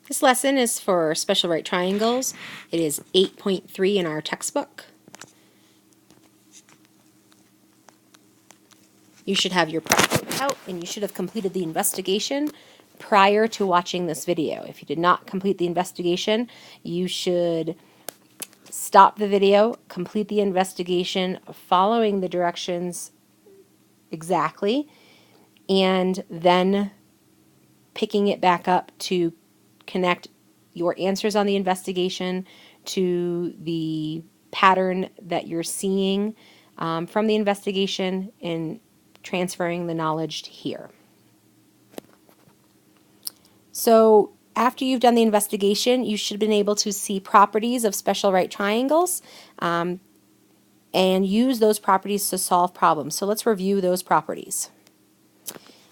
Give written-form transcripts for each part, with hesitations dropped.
This lesson is for special right triangles. It is 8.3 in our textbook. You should have your prep notes out and you should have completed the investigation prior to watching this video. If you did not complete the investigation, you should stop the video, complete the investigation following the directions exactly, and then picking it back up to connect your answers on the investigation to the pattern that you're seeing from the investigation and transferring the knowledge to here. So after you've done the investigation, you should have been able to see properties of special right triangles and use those properties to solve problems. So let's review those properties.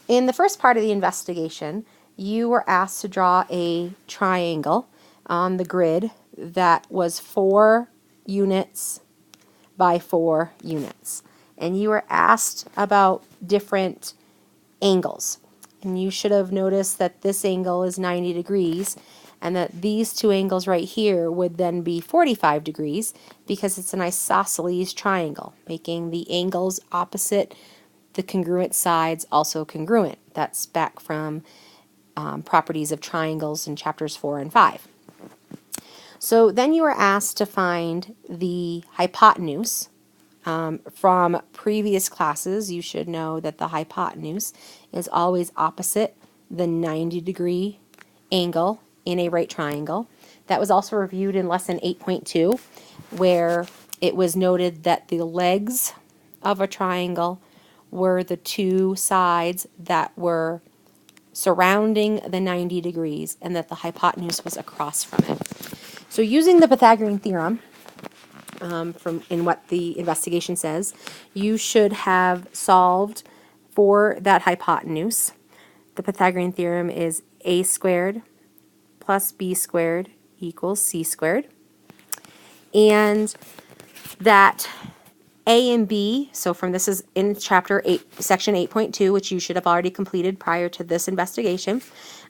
In the first part of the investigation, you were asked to draw a triangle on the grid that was 4 units by 4 units. And you were asked about different angles. And you should have noticed that this angle is 90 degrees and that these two angles right here would then be 45 degrees because it's an isosceles triangle, making the angles opposite the congruent sides also congruent. That's back from properties of triangles in chapters 4 and 5. So then you were asked to find the hypotenuse. From previous classes, you should know that the hypotenuse is always opposite the 90-degree angle in a right triangle. That was also reviewed in lesson 8.2, where it was noted that the legs of a triangle were the two sides that were surrounding the 90 degrees and that the hypotenuse was across from it. So using the Pythagorean theorem, in what the investigation says, you should have solved for that hypotenuse. The Pythagorean theorem is a squared plus b squared equals c squared. And that a and b, so from this is in chapter 8, section 8.2, which you should have already completed prior to this investigation.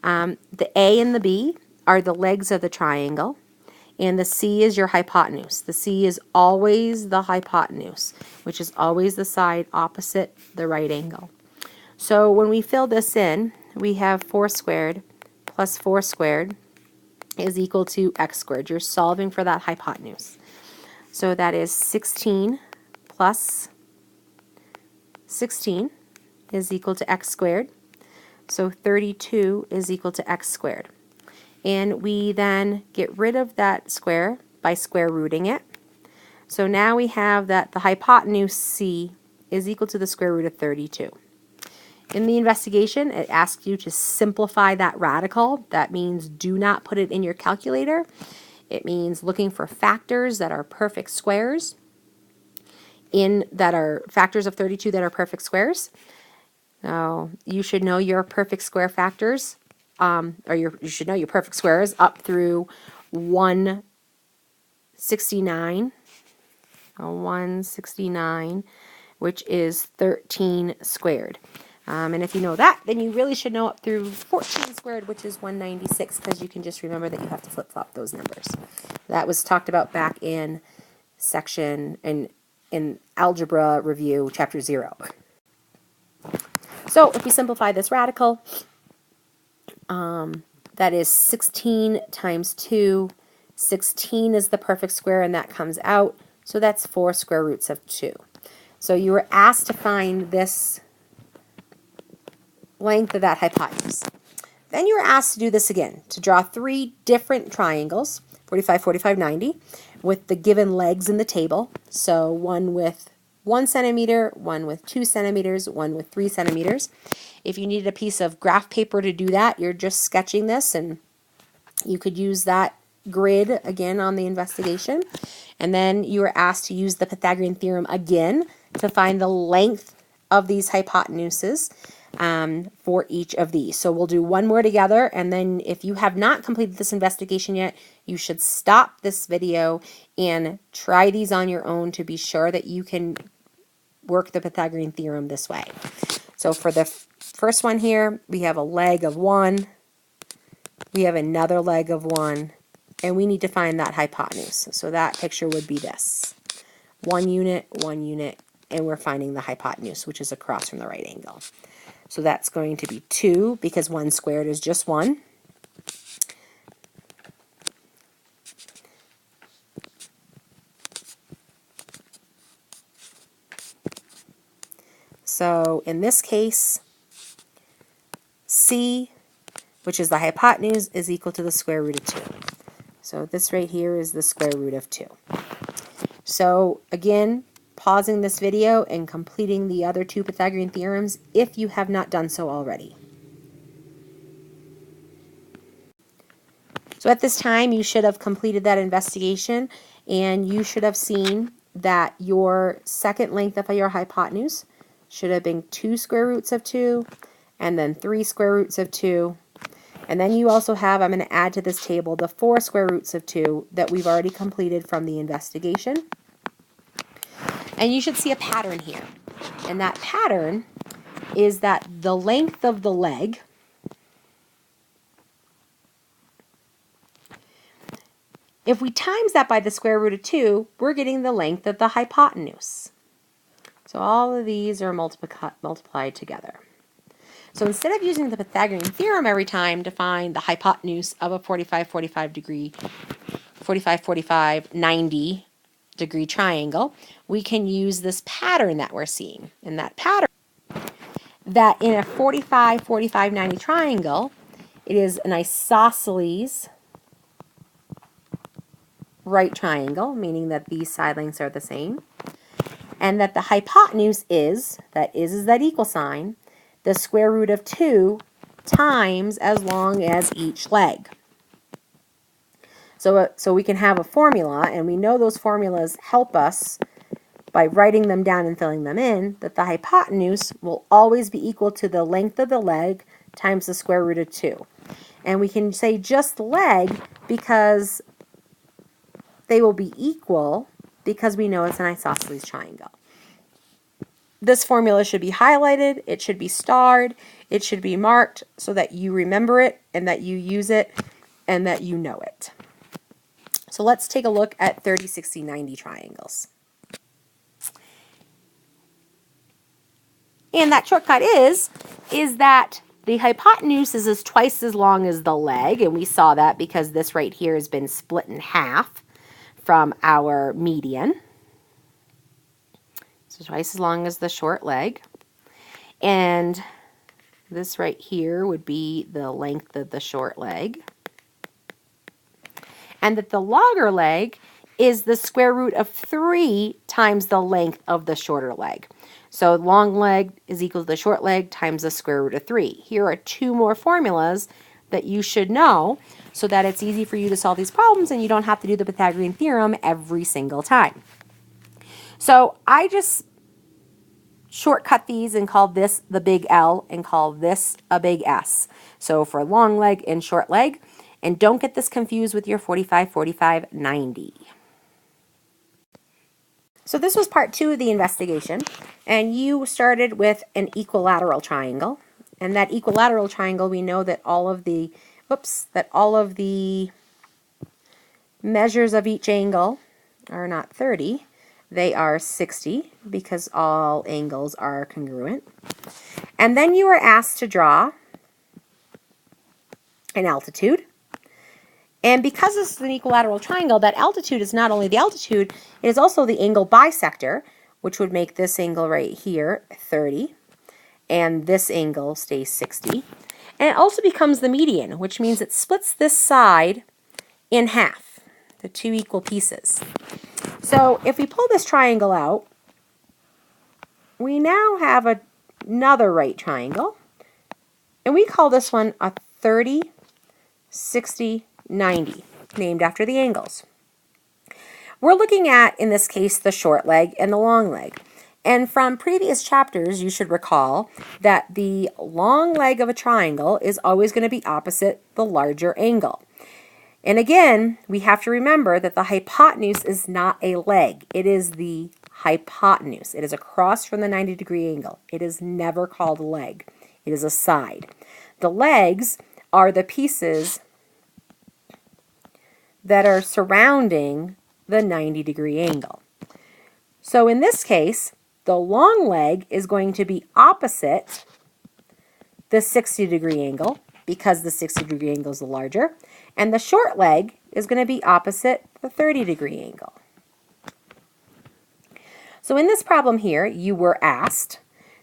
The a and the b are the legs of the triangle. And the C is your hypotenuse. The C is always the hypotenuse, which is always the side opposite the right angle. So when we fill this in, we have 4 squared plus 4 squared is equal to x squared. You're solving for that hypotenuse. So that is 16 plus 16 is equal to x squared. So 32 is equal to x squared. And we then get rid of that square by square rooting it. So now we have that the hypotenuse C is equal to the square root of 32. In the investigation, it asks you to simplify that radical. That means do not put it in your calculator. It means looking for factors that are perfect squares, that are factors of 32 that are perfect squares. Now, you should know your perfect square factors. You should know your perfect squares up through 169, which is 13 squared. And if you know that, then you really should know up through 14 squared, which is 196, because you can just remember that you have to flip-flop those numbers. That was talked about back in section, in Algebra Review, Chapter 0. So if we simplify this radical, that is 16 times 2. 16 is the perfect square, and that comes out. So that's 4 square roots of 2. So you were asked to find this length of that hypotenuse. Then you were asked to do this again, to draw 3 different triangles, 45, 45, 90, with the given legs in the table. So one with 1 centimeter, one with 2 centimeters, one with 3 centimeters. If you needed a piece of graph paper to do that, you're just sketching this, and you could use that grid again on the investigation. And then you were asked to use the Pythagorean theorem again to find the length of these hypotenuses for each of these. So we'll do one more together, and then if you have not completed this investigation yet, you should stop this video and try these on your own to be sure that you can work the Pythagorean theorem this way. So for the first one here, we have a leg of 1 We have another leg of 1, and we need to find that hypotenuse. So that picture would be this. 1 unit, and we're finding the hypotenuse, which is across from the right angle. So that's going to be 2, because 1 squared is just 1. So in this case, C, which is the hypotenuse, is equal to the square root of 2. So this right here is the square root of 2. So again, pausing this video and completing the other 2 Pythagorean theorems if you have not done so already. So at this time, you should have completed that investigation, and you should have seen that your second length of your hypotenuse should have been 2 square roots of 2, and then 3 square roots of 2. And then you also have, I'm going to add to this table, the 4 square roots of 2 that we've already completed from the investigation. And you should see a pattern here. And that pattern is that the length of the leg if we times that by the square root of 2, we're getting the length of the hypotenuse. So all of these are multiplied together. So instead of using the Pythagorean theorem every time to find the hypotenuse of a 45, 90 degree triangle, we can use this pattern that we're seeing. And that pattern, that in a 45, 90 triangle, it is an isosceles right triangle, meaning that these side lengths are the same, and that the hypotenuse is that equal sign, the square root of 2 times as long as each leg. So we can have a formula, and we know those formulas help us by writing them down and filling them in, that the hypotenuse will always be equal to the length of the leg times the square root of 2. And we can say just the leg because they will be equal because we know it's an isosceles triangle. This formula should be highlighted, it should be starred, it should be marked so that you remember it and that you use it and that you know it. So let's take a look at 30, 60, 90 triangles. And that shortcut is that the hypotenuse is twice as long as the leg, and we saw that because this right here has been split in half from our median. So twice as long as the short leg. And this right here would be the length of the short leg. And that the longer leg is the square root of 3 times the length of the shorter leg. So long leg is equal to the short leg times the square root of 3. Here are 2 more formulas that you should know so that it's easy for you to solve these problems and you don't have to do the Pythagorean theorem every single time. So I just shortcut these and call this the big L and call this a big S. So for long leg and short leg. And don't get this confused with your 45, 90. So this was part 2 of the investigation, and you started with an equilateral triangle. And that equilateral triangle, we know that all of the measures of each angle are not 30, they are 60 because all angles are congruent. And then you were asked to draw an altitude. And because this is an equilateral triangle, that altitude is not only the altitude, it is also the angle bisector, which would make this angle right here 30, and this angle stays 60. And it also becomes the median, which means it splits this side in half, the 2 equal pieces. So if we pull this triangle out, we now have another right triangle, and we call this one a 30, 60, 90, named after the angles. We're looking at, in this case, the short leg and the long leg. And from previous chapters, you should recall that the long leg of a triangle is always going to be opposite the larger angle. And again, we have to remember that the hypotenuse is not a leg. It is the hypotenuse. It is across from the 90-degree angle. It is never called a leg. It is a side. The legs are the pieces that are surrounding the 90-degree angle. So in this case, the long leg is going to be opposite the 60-degree angle because the 60-degree angle is the larger, and the short leg is going to be opposite the 30-degree angle. So in this problem here, you were asked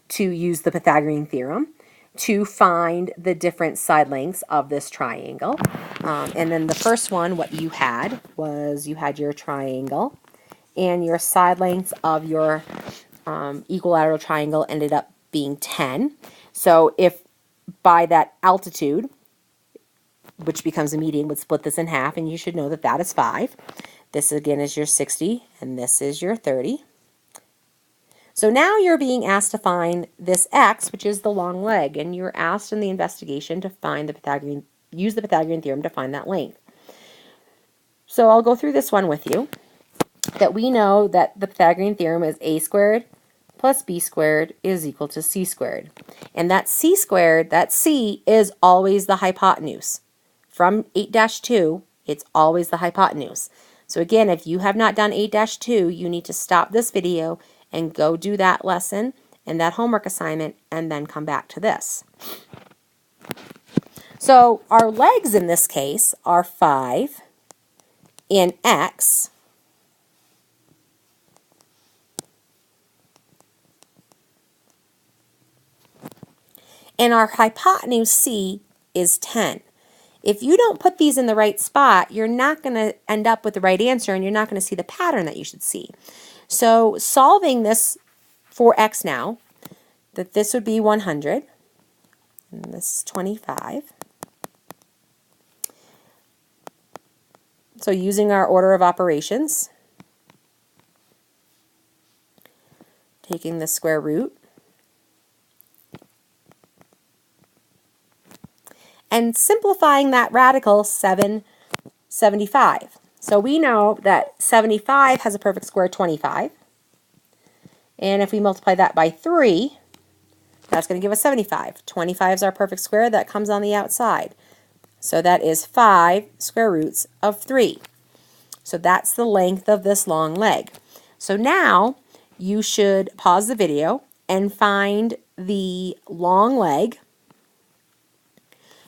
to use the Pythagorean theorem to find the different side lengths of this triangle. And then the first one, what you had was you had your triangle, and your side lengths of your equilateral triangle ended up being 10. So if by that altitude, which becomes a median, would split this in half, and you should know that that is 5. This again is your 60, and this is your 30. So now you're being asked to find this x, which is the long leg, and you're asked in the investigation to find the use the Pythagorean theorem to find that length. So I'll go through this one with you. That we know that the Pythagorean theorem is a squared plus b squared is equal to c squared. And that c squared, that c is always the hypotenuse. From 8-2, it's always the hypotenuse. So again, if you have not done 8-2, you need to stop this video and go do that lesson and that homework assignment and then come back to this. So our legs in this case are 5 in x, and our hypotenuse c is 10. If you don't put these in the right spot, you're not going to end up with the right answer, and you're not going to see the pattern that you should see. So solving this for x now, that this would be 100, and this is 25. So using our order of operations, taking the square root, and simplifying that radical 775. So we know that 75 has a perfect square of 25. And if we multiply that by 3, that's going to give us 75. 25 is our perfect square. That comes on the outside. So that is 5 square roots of 3. So that's the length of this long leg. So now you should pause the video and find the long leg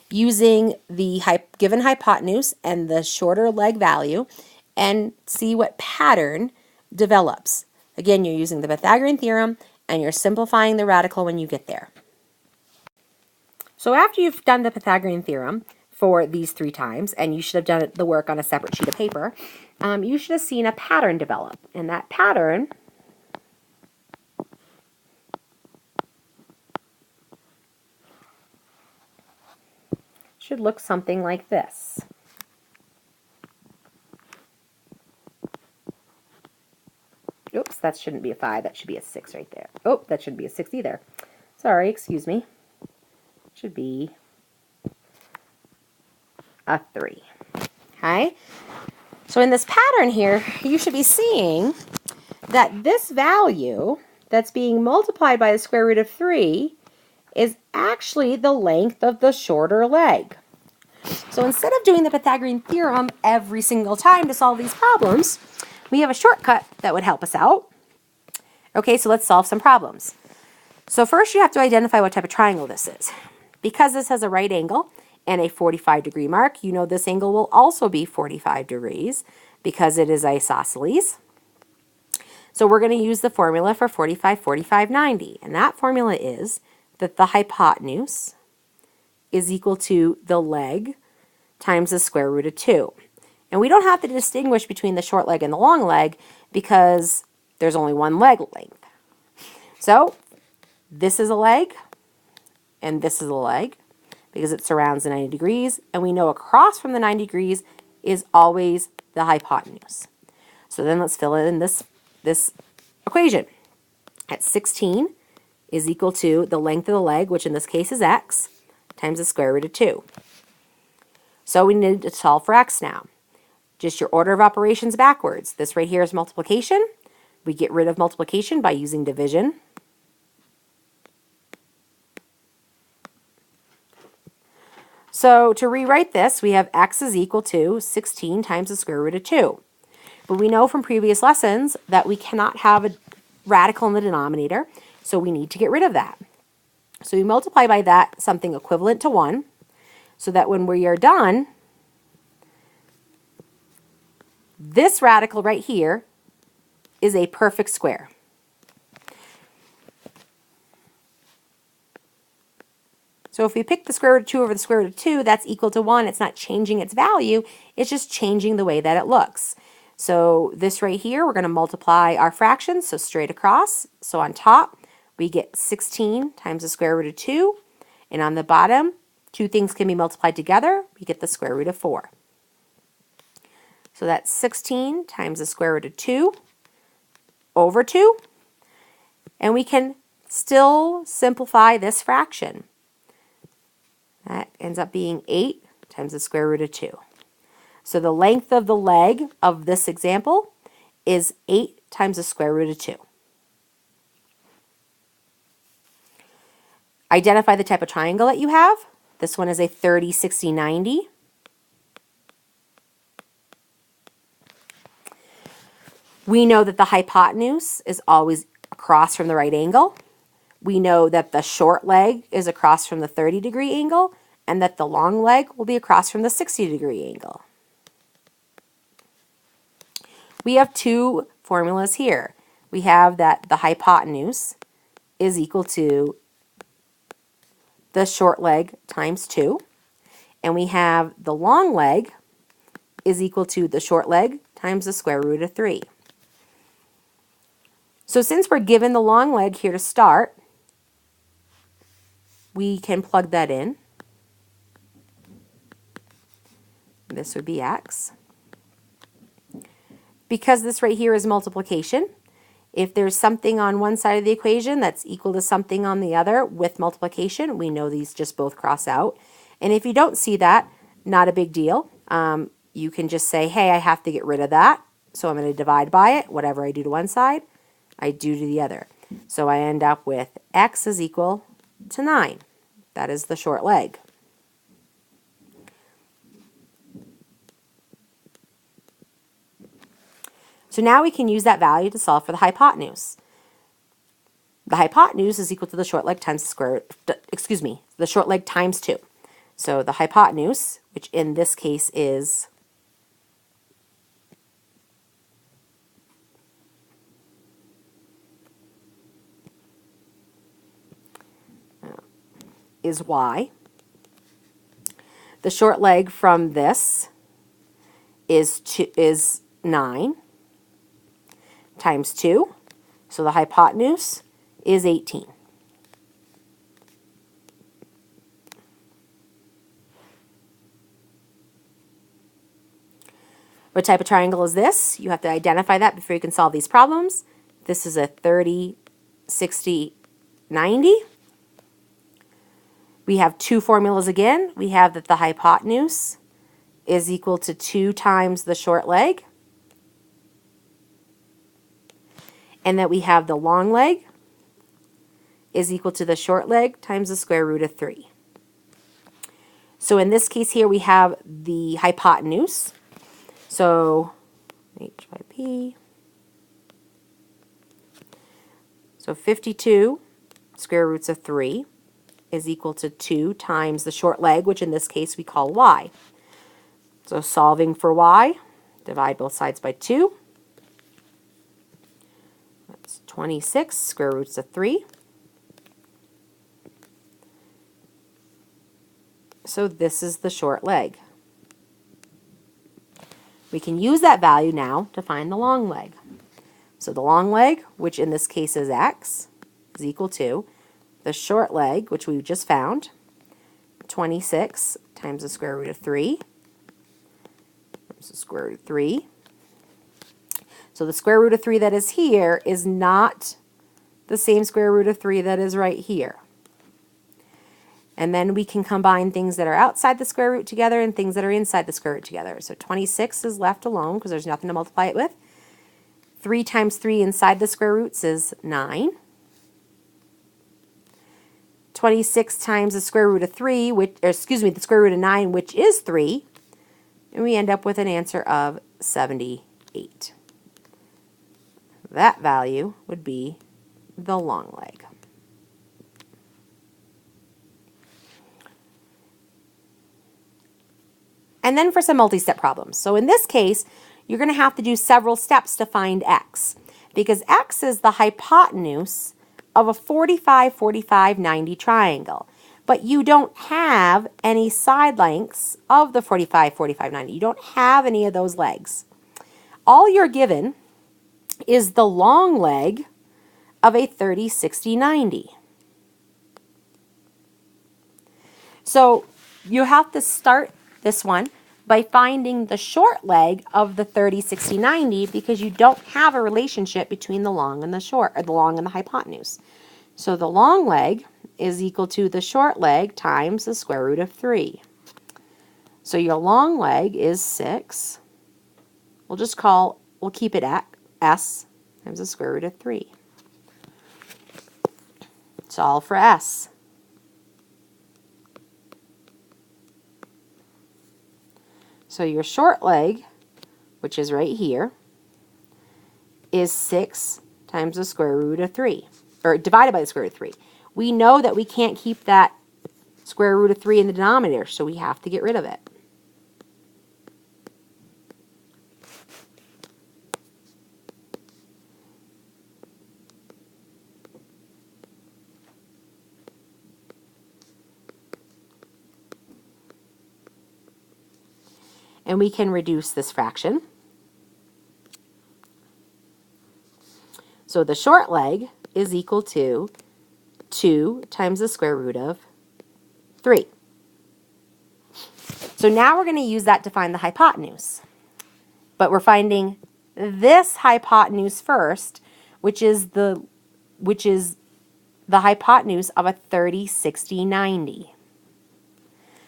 using the given hypotenuse and the shorter leg value and see what pattern develops. Again, you're using the Pythagorean theorem and you're simplifying the radical when you get there. So after you've done the Pythagorean theorem for these 3 times, and you should have done the work on a separate sheet of paper, you should have seen a pattern develop. And that pattern should look something like this. Oops, that shouldn't be a 5. That should be a 6 right there. Oh, that shouldn't be a 6 either. Sorry, excuse me. It should be a 3. Okay? So in this pattern here, you should be seeing that this value that's being multiplied by the square root of 3 is actually the length of the shorter leg. So instead of doing the Pythagorean theorem every single time to solve these problems, we have a shortcut that would help us out. Okay, so let's solve some problems. So first you have to identify what type of triangle this is. Because this has a right angle and a 45-degree mark, you know this angle will also be 45 degrees because it is isosceles. So we're going to use the formula for 45, 45, 90. And that formula is that the hypotenuse is equal to the leg times the square root of 2. And we don't have to distinguish between the short leg and the long leg because there's only one leg length. So this is a leg and this is a leg because it surrounds the 90 degrees, and we know across from the 90 degrees is always the hypotenuse. So then let's fill in this equation. At 16 is equal to the length of the leg, which in this case is x, times the square root of 2. So we need to solve for x now. Just your order of operations backwards. This right here is multiplication. We get rid of multiplication by using division. So to rewrite this, we have x is equal to 16 times the square root of 2. But we know from previous lessons that we cannot have a radical in the denominator, so we need to get rid of that. So we multiply by that something equivalent to 1, so that when we are done, this radical right here is a perfect square. So if we pick the square root of 2 over the square root of 2, that's equal to 1. It's not changing its value, it's just changing the way that it looks. So this right here, we're going to multiply our fractions, so straight across. So on top, we get 16 times the square root of 2. And on the bottom, two things can be multiplied together. We get the square root of 4. So that's 16 times the square root of 2 over 2. And we can still simplify this fraction. That ends up being 8 times the square root of 2. So the length of the leg of this example is 8 times the square root of 2. Identify the type of triangle that you have. This one is a 30, 60, 90. We know that the hypotenuse is always across from the right angle. We know that the short leg is across from the 30-degree angle, and that the long leg will be across from the 60-degree angle. We have two formulas here. We have that the hypotenuse is equal to the short leg times 2, and we have the long leg is equal to the short leg times the square root of 3. So since we're given the long leg here to start, we can plug that in. This would be x. Because this right here is multiplication, if there's something on one side of the equation that's equal to something on the other with multiplication, we know these just both cross out. And if you don't see that, not a big deal. You can just say, hey, I have to get rid of that, so I'm going to divide by it. Whatever I do to one side, I do to the other. So I end up with x is equal to 9. That is the short leg. So now we can use that value to solve for the hypotenuse. The hypotenuse is equal to the short leg times the square root, the short leg times 2. So the hypotenuse, which in this case is y. The short leg from this is 9 times 2. So the hypotenuse is 18. What type of triangle is this? You have to identify that before you can solve these problems. This is a 30, 60, 90. We have two formulas again. We have that the hypotenuse is equal to 2 times the short leg, and that we have the long leg is equal to the short leg times the square root of 3. So in this case here we have the hypotenuse. So h by p. So 52 square roots of 3 is equal to 2 times the short leg, which in this case we call y. So solving for y, divide both sides by 2. That's 26 square roots of 3. So this is the short leg. We can use that value now to find the long leg. So the long leg, which in this case is x, is equal to the short leg, which we just found, 26 times the square root of 3. There's the square root of 3. So the square root of 3 that is here is not the same square root of 3 that is right here. And then we can combine things that are outside the square root together and things that are inside the square root together. So 26 is left alone because there's nothing to multiply it with. 3 times 3 inside the square roots is 9. 26 times the square root of 3, the square root of 9, which is 3, and we end up with an answer of 78. That value would be the long leg. And then for some multi-step problems. So in this case, you're going to have to do several steps to find x, because x is the hypotenuse of a 45, 45, 90 triangle. But you don't have any side lengths of the 45, 45, 90. You don't have any of those legs. All you're given is the long leg of a 30, 60, 90. So you have to start this one by finding the short leg of the 30, 60, 90 because you don't have a relationship between the long and the short, or the long and the hypotenuse. So the long leg is equal to the short leg times the square root of 3. So your long leg is 6. We'll keep it at s times the square root of 3. Solve for s. So your short leg, which is right here, is 6 times the square root of 3, or divided by the square root of 3. We know that we can't keep that square root of 3 in the denominator, so we have to get rid of it. And we can reduce this fraction. So the short leg is equal to 2 times the square root of 3. So now we're going to use that to find the hypotenuse. But we're finding this hypotenuse first, which is the hypotenuse of a 30, 60, 90.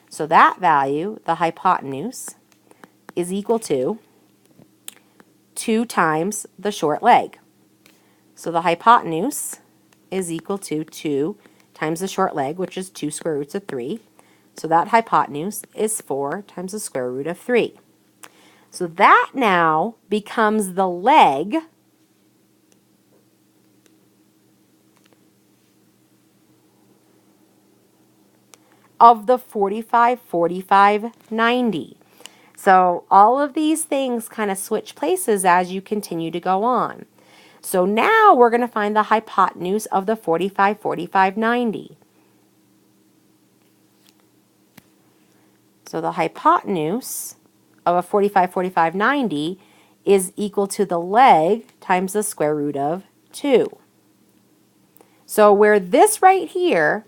So that value, the hypotenuse, is equal to 2 times the short leg. So the hypotenuse is equal to 2 times the short leg, which is 2 square roots of 3. So that hypotenuse is 4 times the square root of 3. So that now becomes the leg of the 45, 45, 90. So all of these things kind of switch places as you continue to go on. So now we're going to find the hypotenuse of the 45, 45, 90. So the hypotenuse of a 45, 45, 90 is equal to the leg times the square root of 2. So where this right here,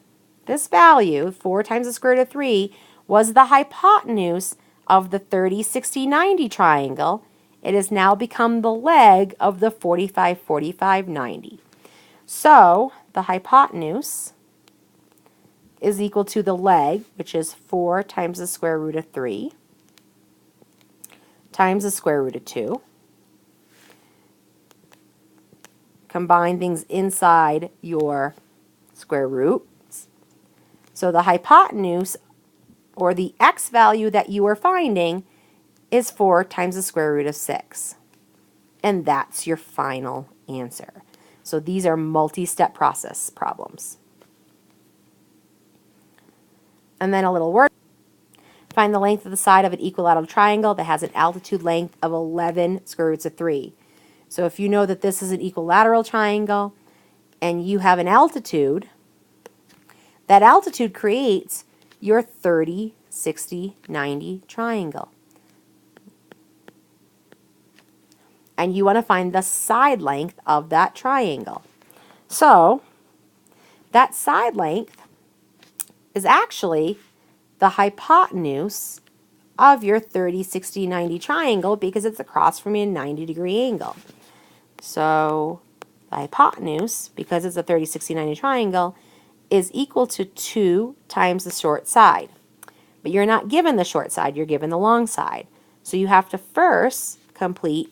this value, 4 times the square root of 3, was the hypotenuse of the 30, 60, 90 triangle, it has now become the leg of the 45, 45, 90. So the hypotenuse is equal to the leg, which is 4 times the square root of 3, times the square root of 2. Combine things inside your square roots. So the hypotenuse, or the x value that you are finding, is 4 times the square root of 6. And that's your final answer. So these are multi-step process problems. And then a little word. Find the length of the side of an equilateral triangle that has an altitude length of 11 square roots of 3. So if you know that this is an equilateral triangle and you have an altitude, that altitude creates your 30, 60, 90 triangle. And you want to find the side length of that triangle. So that side length is actually the hypotenuse of your 30, 60, 90 triangle because it's across from a 90-degree angle. So the hypotenuse, because it's a 30, 60, 90 triangle, is equal to 2 times the short side. But you're not given the short side, you're given the long side. So you have to first complete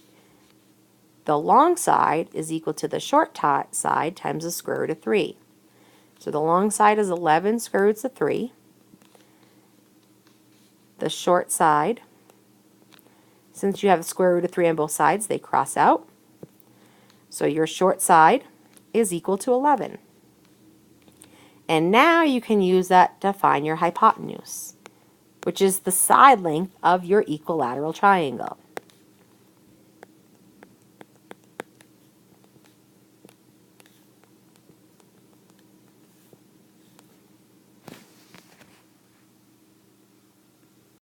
the long side is equal to the short side times the square root of 3. So the long side is 11 square roots of 3. The short side, since you have a square root of 3 on both sides, they cross out. So your short side is equal to 11. And now you can use that to find your hypotenuse, which is the side length of your equilateral triangle.